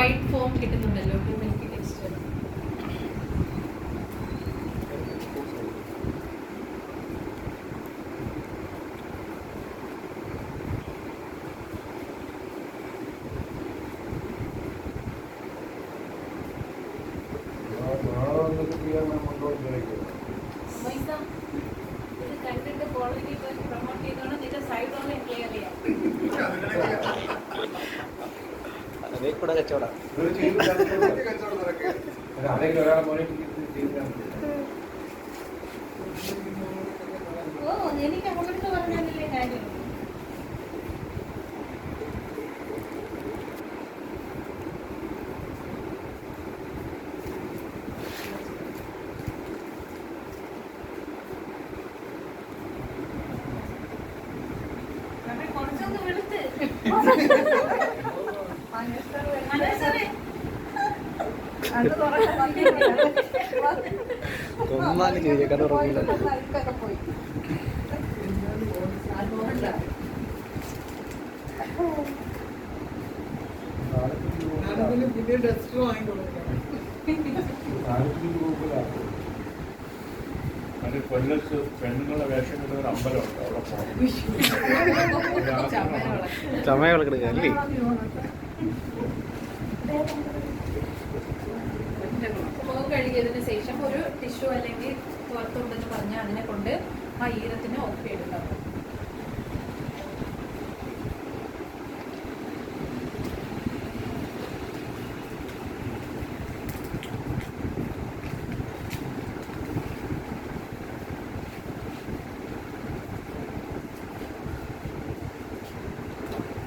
White foam കിട്ടുന്നുണ്ടല്ലോ, milky texture. ഇത് കണ്ടിട്ട് ക്വാളിറ്റി പ്രൊമോട്ട് ചെയ്തോണ്ട് നിന്റെ സൈഡ് ഓൺ എനിക്ക് അറിയാം. ഓ എനിക്ക് അങ്ങോട്ട് പറഞ്ഞാലല്ലേ കാര്യം. കുറച്ചൊന്ന് വെളുത്ത് പെണ്ണുങ്ങളുടെ വേഷം കിട്ടുന്ന ഒരു അമ്പലമുണ്ട്, അവിടെ പോകണം. ചമയല്ലേ മുഖം കഴുകിയതിന് ശേഷം ഒരു ടിഷ്യൂ അല്ലെങ്കിൽ പുറത്തുണ്ടെന്ന് പറഞ്ഞാൽ അതിനെ കൊണ്ട് ആ ഈരത്തിന് ഓഫ് എടുക്കാം.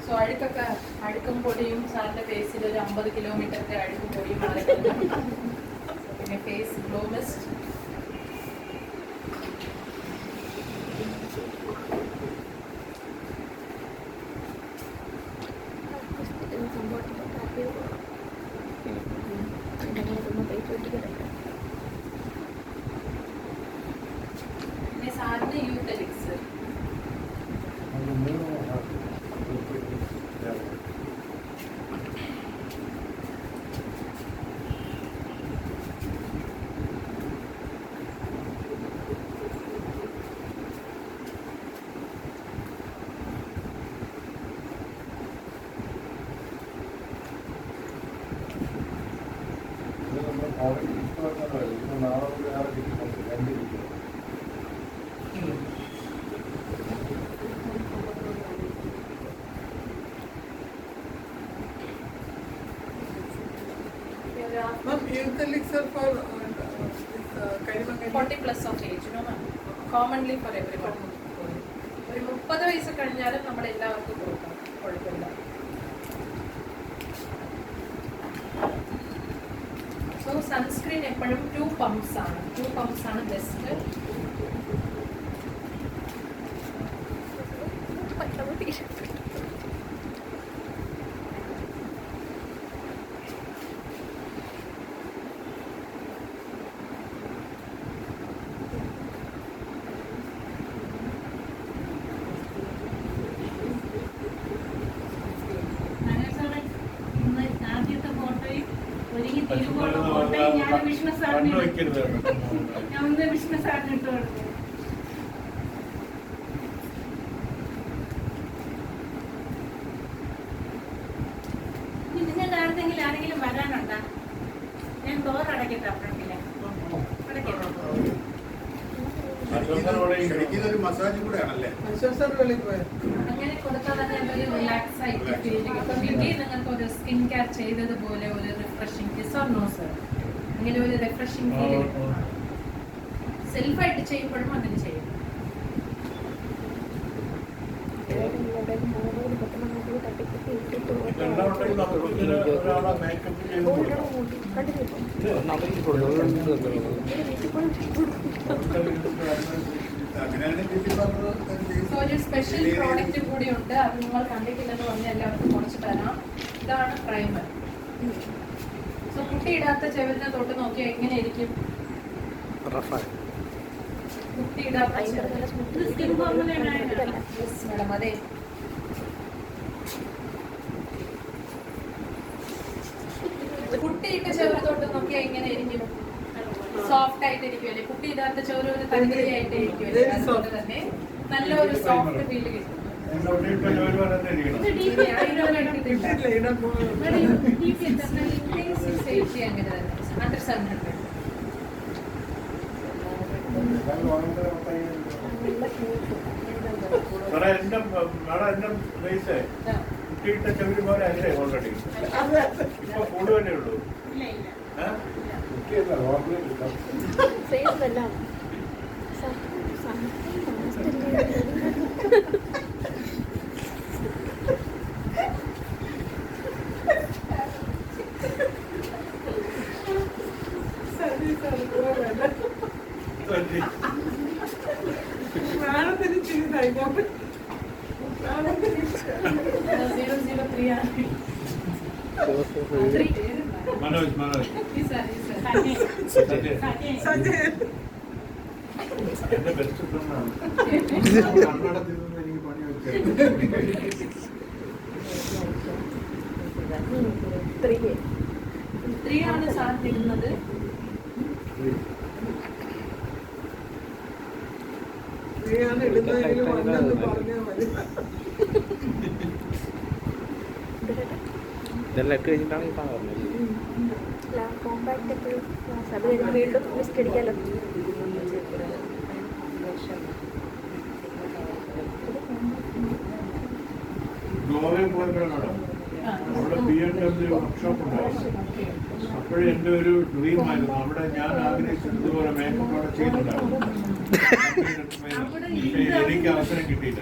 സോ അഴുക്കും പൊടിയും സാറിന്റെ ഫേസിൽ ഒരു 50 കിലോമീറ്ററിന്റെ അഴുക്കും പൊടിയും മാറിക്കുന്നു. പിന്നെ ഫേസ് ഗ്ലോ മിസ്റ്റ്. പിന്നെ സാറിന് യൂത്തലിക്സ്. Elixir for 40 plus of age, no ma'am. Commonly for everyone. ഒരു 30 വയസ്സ് കഴിഞ്ഞാലും നമ്മുടെ എല്ലാവർക്കും കൊടുക്കാം, കുഴപ്പമില്ല. സോ സൺസ്ക്രീൻ എപ്പോഴും 2 pumps ആണ് ബെസ്റ്റ്. ആരെങ്കിലും വരാനുണ്ടോ? ഞാൻ ഡോർ അടയ്ക്കട്ടെ. അപ്പോഴേക്കില്ല അങ്ങനെ കൊടുത്താൽ തന്നെ ഒരു റിലാക്സ് ആയിട്ട് ഫീൽ ചെയ്യും. നിങ്ങൾക്ക് ഒരു സ്കിൻ കെയർ ചെയ്തതുപോലെ ഒരു refreshing kiss or no sir, അങ്ങനെ ഒരു റിഫ്രഷിംഗ് ഫീൽ സെൽഫായിട്ട് ചെയ്യുമ്പോഴും അങ്ങനെ ചെയ്യും. ഒരു സ്പെഷ്യൽ പ്രോഡക്റ്റ് കൂടി ഉണ്ട്, അത് നിങ്ങൾ കണ്ടിട്ടില്ലെന്ന് പറഞ്ഞ് എല്ലാവർക്കും കുറച്ച് തരാം. ഇതാണ് പ്രൈമർ. സോ കുട്ടിയിടാത്ത ചെവിലിനെ തൊട്ട് നോക്കിയാൽ എങ്ങനെയായിരിക്കും? കുട്ടിയിടാത്ത മാഡം അതെ. കുട്ടിയിട്ട ചോറ് തൊട്ട് നോക്കിയാൽ ഇങ്ങനെ ഇരിക്കും, സോഫ്റ്റ് ആയിട്ട് ഇരിക്കുമല്ലേ. കുട്ടി ഇടാത്ത ചോറ് ഒരു തരിതരിയായിട്ട് ഇരിക്കുമല്ലേ, അതുകൊണ്ട് തന്നെ നല്ലൊരു സോഫ്റ്റ് ഫീൽ കിട്ടും. ഇത് DP അതിനോട് എടുത്തിട്ടില്ല. DP എത്ര? 680 അങ്ങനെ തന്നെ, under 700. കുട്ടിയിട്ട ചെവിരി പോലെ അല്ലേ ഓൾറെഡി ഇപ്പൊ കൂടുതലേ ഉള്ളൂ. മനോജ് എന്റെ ബെസ്റ്റ് ഫ്രണ്ടാണ്. കർണാടകത്തിൽ നിന്ന് എനിക്ക് പണി വെച്ചത്. 3 ആണ് സാർ ഇടുന്നത്. ഇടുന്നതെങ്കിലും വന്നെന്ന് പറഞ്ഞാൽ മതി. ഇതെല്ലാം ഇട്ട് കഴിഞ്ഞിട്ടാണ് ഈ സാധനം പറഞ്ഞത്. കോമ്പാക്ട് എപ്പോഴും അത് കഴിഞ്ഞ് വീണ്ടും ലിസ്റ്റ് അടിക്കാമല്ലോ. ഗോവയിൽ പോയപ്പോഴാണ് അവിടെ BMW വർക്ക്ഷോപ്പ് ഉണ്ടായിരുന്നു. അപ്പോഴും എൻ്റെ ഒരു ഡ്രീം ആയിരുന്നു അവിടെ ഞാൻ ആഗ്രഹിച്ചതുപോലെ മേക്കപ്പ് അവിടെ ചെയ്യുന്നുണ്ടായിരുന്നു. എനിക്ക് അവസരം കിട്ടിയില്ല.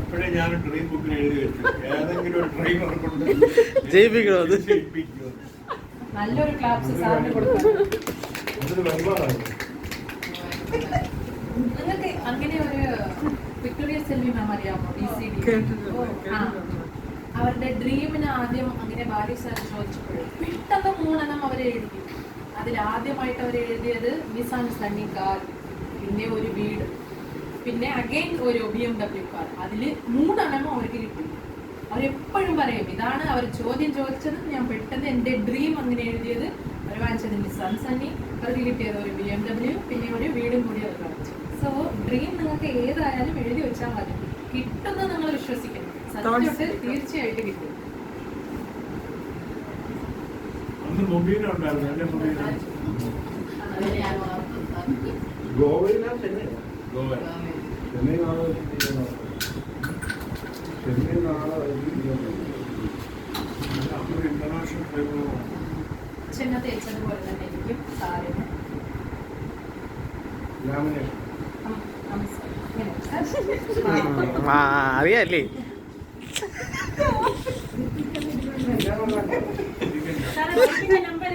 അപ്പോഴേ ഞാൻ ഡ്രീം ബുക്കിൽ എഴുതി വെച്ചു ഏതെങ്കിലും ഒരു ഡ്രൈവറെ കൊണ്ട് ജയിപ്പിക്കണോ അത്? നല്ലൊരു ക്ലാപ്സ് സാറിന് കൊടുക്കണം. അതൊരു വരുമാനമായിരുന്നു. നിങ്ങൾക്ക് അങ്ങനെ ഒരു വിക്ടോറിയ സെൽവി മാം അറിയാമോ? VCD. അവരുടെ ഡ്രീമിന് ആദ്യം അങ്ങനെ ഭാര്യ സാർ ചോദിച്ചപ്പോഴും പെട്ടെന്ന് 3 അവർ എഴുതി. അതിൽ ആദ്യമായിട്ട് അവർ എഴുതിയത് മിസ്അണ്ടർസ്റ്റാൻഡിങ് കാർ, പിന്നെ ഒരു വീട്, പിന്നെ അഗൈൻ ഒരു BMW കാർ. അതിൽ 3 അവർക്ക് കിട്ടി. അവരെപ്പോഴും പറയും ഇതാണ് അവർ ചോദ്യം ചോദിച്ചത്. ഞാൻ പെട്ടെന്ന് എൻ്റെ ഡ്രീം അങ്ങനെ എഴുതിയത്. അവർ വാങ്ങിച്ചത് മിസ്അണ്ടർസ്റ്റാൻഡിങ്, അവർക്ക് കിട്ടിയത് ഒരു BMW, പിന്നെ ഒരു വീടും കൂടി അവർ വാങ്ങിച്ചു. സോ ഡ്രീം നിങ്ങൾക്ക് ഏതായാലും എഴുതി വെച്ചാൽ മതി, കിട്ടുന്നത് നിങ്ങൾ വിശ്വസിക്കണം. സത്യമായിട്ട് തീർച്ചയായിട്ടും കിട്ടും. അന്ന് മൊബീന ഉണ്ടായിരുന്നു. എൻ്റെ മൊബീന ഗോവയിലാണ് ചെന്നൈ. ഗോവ ചെന്നൈ നാളെ ഇന്റർനാഷണൽ ട്രിപ്പ് ചെന്ന തേച്ചതുപോലെ തന്നെ എനിക്കും സാറിന് അറിയാല്ലേ? നമ്പർ